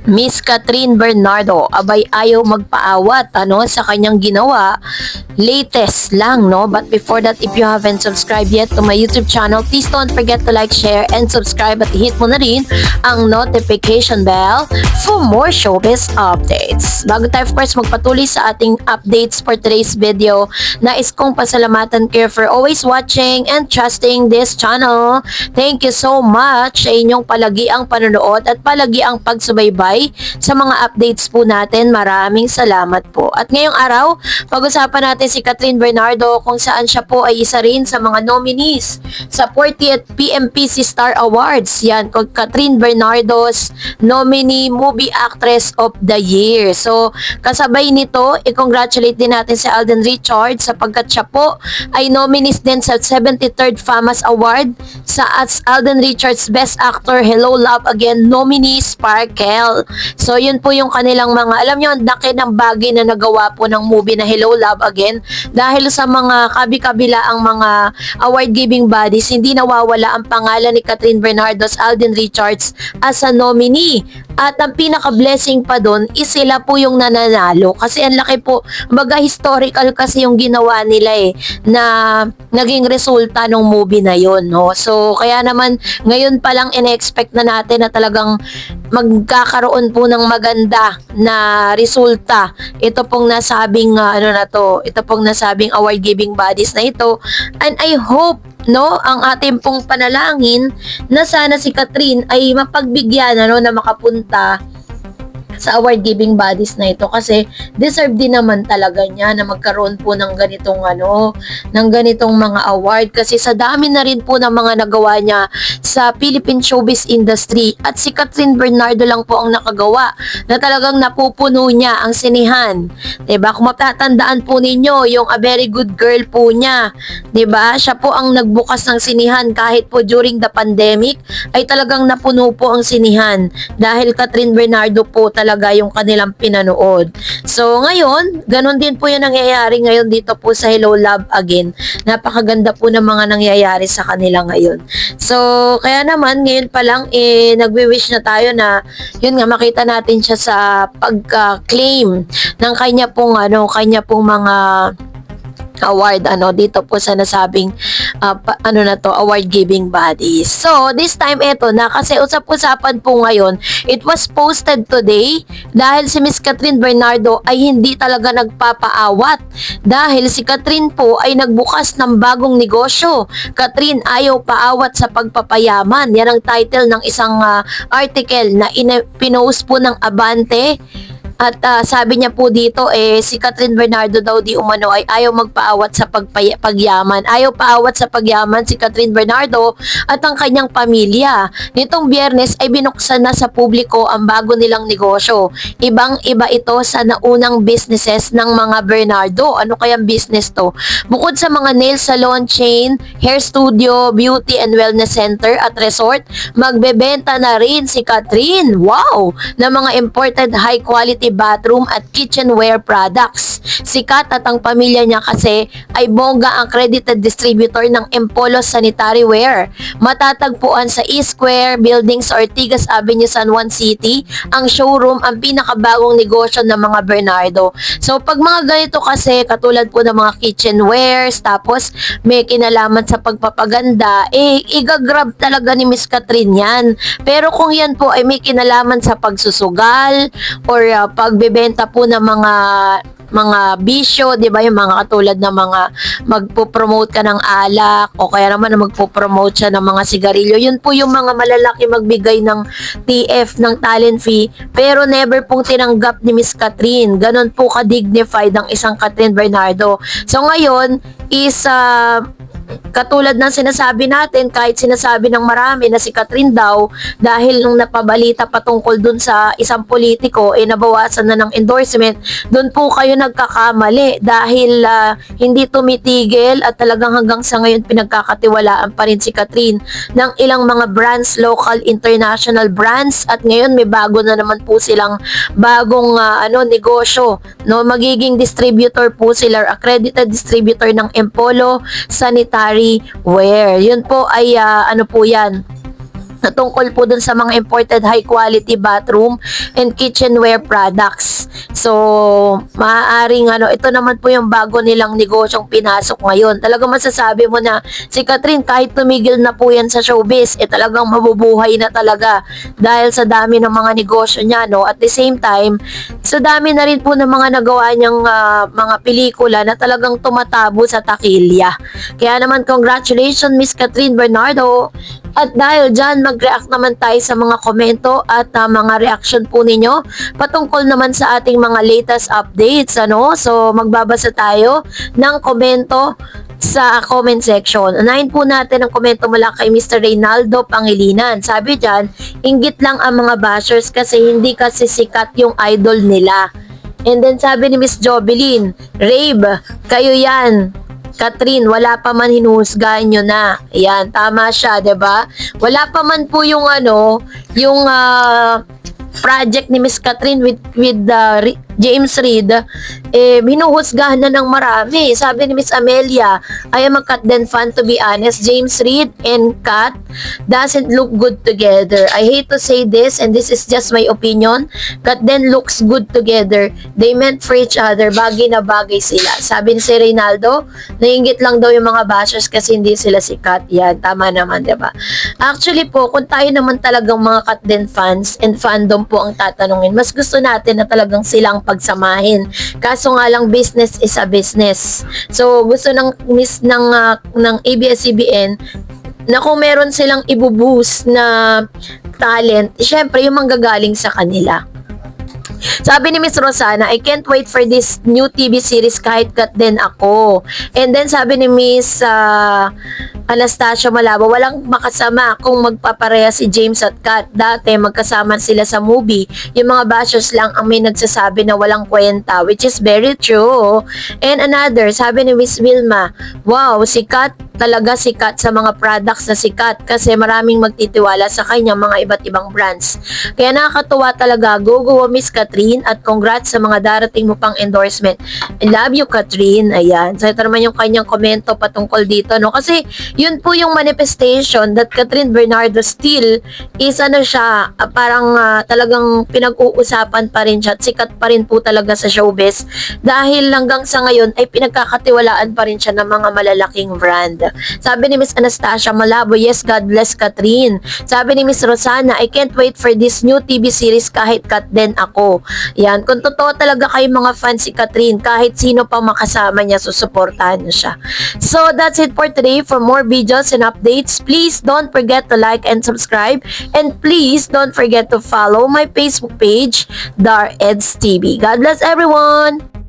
Miss Catherine Bernardo, abay ayaw magpaawat sa kanyang ginawa. Latest lang, no? But before that, if you haven't subscribed yet to my YouTube channel, please don't forget to like, share, and subscribe at hit mo na rin ang notification bell for more showbiz updates. Bago tayo, of course, magpatuloy sa ating updates for today's video, nais kong pasalamatan kayo for always watching and trusting this channel. Thank you so much sa inyong palagiang panonood at palagiang pagsubaybay sa mga updates po natin. Maraming salamat po. At ngayong araw, pag-usapan natin si Catherine Bernardo kung saan siya po ay isa rin sa mga nominees sa 40th PMPC Star Awards. Yan, Catherine Bernardo's nominee Movie Actress of the Year. So, kasabay nito, i-congratulate din natin si Alden Richards sapagkat siya po ay nominees din sa 73rd FAMAS Award sa as Alden Richards Best Actor Hello Love Again nominee Sparkle. So, yun po yung kanilang mga, alam nyo, ang laki ng bagay na nagawa po ng movie na Hello Love Again dahil sa mga kabi-kabila ang mga award-giving bodies, hindi nawawala ang pangalan ni Catherine Bernardo's Alden Richards as a nominee. At ang pinaka-blessing pa doon is sila po yung nananalo kasi ang laki po, baga historical kasi yung ginawa nila na naging resulta ng movie na yun, no? So, kaya naman ngayon pa lang ina-expect na natin na talagang magkakaroon po ng maganda na resulta. Ito pong nasabing ito pong nasabing award-giving bodies na ito. And I hope ang ating pong panalangin na sana si Catherine ay mapagbigyan na makapunta sa award-giving bodies na ito kasi deserve din naman talaga niya na magkaroon po ng ganitong ng ganitong mga award kasi sa dami na rin po ng mga nagawa niya sa Philippine showbiz industry at si Catherine Bernardo lang po ang nakagawa na talagang napupuno niya ang sinihan. 'Di ba? Kung matatandaan po ninyo yung A Very Good Girl po niya, 'di ba? Siya po ang nagbukas ng sinihan kahit po during the pandemic ay talagang napuno po ang sinihan dahil Catherine Bernardo po talaga yung kanilang pinanood. So ngayon, ganun din po yung nangyayari ngayon dito po sa Hello Love Again. Napakaganda po ng mga nangyayari sa kanila ngayon. So kaya naman ngayon pa lang nagwi-wish na tayo na yun nga makita natin siya sa pagka-claim ng kanya pong mga award dito po sa nasabing award giving bodies. So this time eto na kasi usap-usapan po ngayon, it was posted today dahil si Miss Catherine Bernardo ay hindi talaga nagpapaawat dahil si Catherine po ay nagbukas ng bagong negosyo. Catherine ayaw paawat sa pagpapayaman. Yan ang title ng isang article na pinost po ng Abante. At sabi niya po dito si Catherine Bernardo daw di umano ay ayaw magpaawat sa pagyaman. Ayaw paawat sa pagyaman si Catherine Bernardo at ang kanyang pamilya. Nitong Biyernes ay binuksan na sa publiko ang bago nilang negosyo. Ibang-iba ito sa naunang businesses ng mga Bernardo. Ano kayang business to? Bukod sa mga nail salon chain, hair studio, beauty and wellness center at resort, magbebenta na rin si Catherine. Wow! Na mga imported high quality bathroom at kitchenware products. Sikat at ang pamilya niya kasi ay bongga ang accredited distributor ng Empolos Sanitary Ware. Matatagpuan sa E-Square Building sa Ortigas Avenue, San Juan City. Ang showroom ang pinakabagong negosyo ng mga Bernardo. So pag mga ganito kasi katulad po ng mga kitchenwares tapos may kinalaman sa pagpapaganda, igagrab talaga ni Miss Catherine yan. Pero kung yan po ay may kinalaman sa pagsusugal or pagbebenta po ng mga bisyo, 'di ba? Yung mga katulad ng mga magpo-promote ka ng alak o kaya naman magpo-promote siya ng mga sigarilyo. Yun po yung mga malalaki magbigay ng TF ng talent fee pero never pong tinanggap ni Miss Catherine. Ganon po ka-dignified ang isang Catherine Bernardo. So ngayon is katulad ng sinasabi natin, kahit sinasabi ng marami na si Catherine daw, dahil nung napabalita patungkol dun sa isang politiko, nabawasan na ng endorsement, dun po kayo nagkakamali dahil hindi tumitigil at talagang hanggang sa ngayon pinagkakatiwalaan pa rin si Catherine ng ilang mga brands, local, international brands at ngayon may bago na naman po silang bagong negosyo. Magiging distributor po sila, accredited distributor ng Empolo Sanitary Ware. Yun po ay yan. na tungkol po dun sa mga imported high quality bathroom and kitchenware products. So, maaaring ito naman po yung bago nilang negosyong pinasok ngayon. Talagang masasabi mo na si Catherine kahit tumigil na po yan sa showbiz, talagang mabubuhay na talaga dahil sa dami ng mga negosyo niya, no? At the same time, sa dami na rin po ng mga nagawa niyang mga pelikula na talagang tumatabo sa takilya. Kaya naman, congratulations Miss Catherine Bernardo. At dahil dyan, mag-react naman tayo sa mga komento at mga reaction po ninyo patungkol naman sa ating mga latest updates. So, magbabasa tayo ng komento sa comment section. Unahin po natin ang komento mula kay Mr. Reynaldo Pangilinan. Sabi dyan, inggit lang ang mga bashers kasi hindi kasi sikat yung idol nila. And then sabi ni Miss Jobeline, Rave, kayo yan. Catherine, wala pa man hinuhusgahan nyo na. Ayan, tama siya, 'di ba? Wala pa man po yung yung project ni Miss Catherine with James Reid, hinuhusgahan na ng marami. Sabi ni Miss Amelia, I am a Kat Den fan to be honest. James Reid and Kat doesn't look good together. I hate to say this and this is just my opinion. Kat Den looks good together. They meant for each other. Bagay na bagay sila. Sabi ni si Reynaldo, nainggit lang daw yung mga bashers kasi hindi sila si Kat. Yan, tama naman, diba? Actually po, kung tayo naman talagang mga Kat Den fans and fandom po ang tatanungin, mas gusto natin na talagang silang pagsamahin. Kaso nga lang, business is a business. So, gusto ng ABS-CBN na kung meron silang ibuboost na talent, syempre yung manggagaling sa kanila. Sabi ni Miss Rosana, I can't wait for this new TV series kahit Kat Den ako. And then sabi ni Miss Anastasia Malabo, walang makasama kung magpapareha si James at Kat. Dati magkasama sila sa movie. Yung mga bashers lang ang may nagsasabi na walang kwenta, which is very true. And another, sabi ni Miss Wilma, wow, si Kat talaga sikat sa mga products na sikat kasi maraming magtitiwala sa kanya mga iba't ibang brands. Kaya nakakatuwa talaga. Go Miss Catherine at congrats sa mga darating mo pang endorsement. I love you, Catherine. Ayan. So ito naman yung kanyang komento patungkol dito, no? Kasi yun po yung manifestation that Catherine Bernardo still is siya, parang talagang pinag-uusapan pa rin siya at sikat pa rin po talaga sa showbiz dahil hanggang sa ngayon ay pinagkakatiwalaan pa rin siya ng mga malalaking brand. Sabi ni Miss Anastasia Malabo, yes, God bless Catherine. Sabi ni Miss Rosana, I can't wait for this new TV series kahit Kat Den ako. Yan, kung totoo talaga kayo mga fans si Catherine, kahit sino pa makasama niya, susuportahan niyo siya. So, that's it for today. For more videos and updates, please don't forget to like and subscribe. And please don't forget to follow my Facebook page, Dar Eds TV. God bless everyone!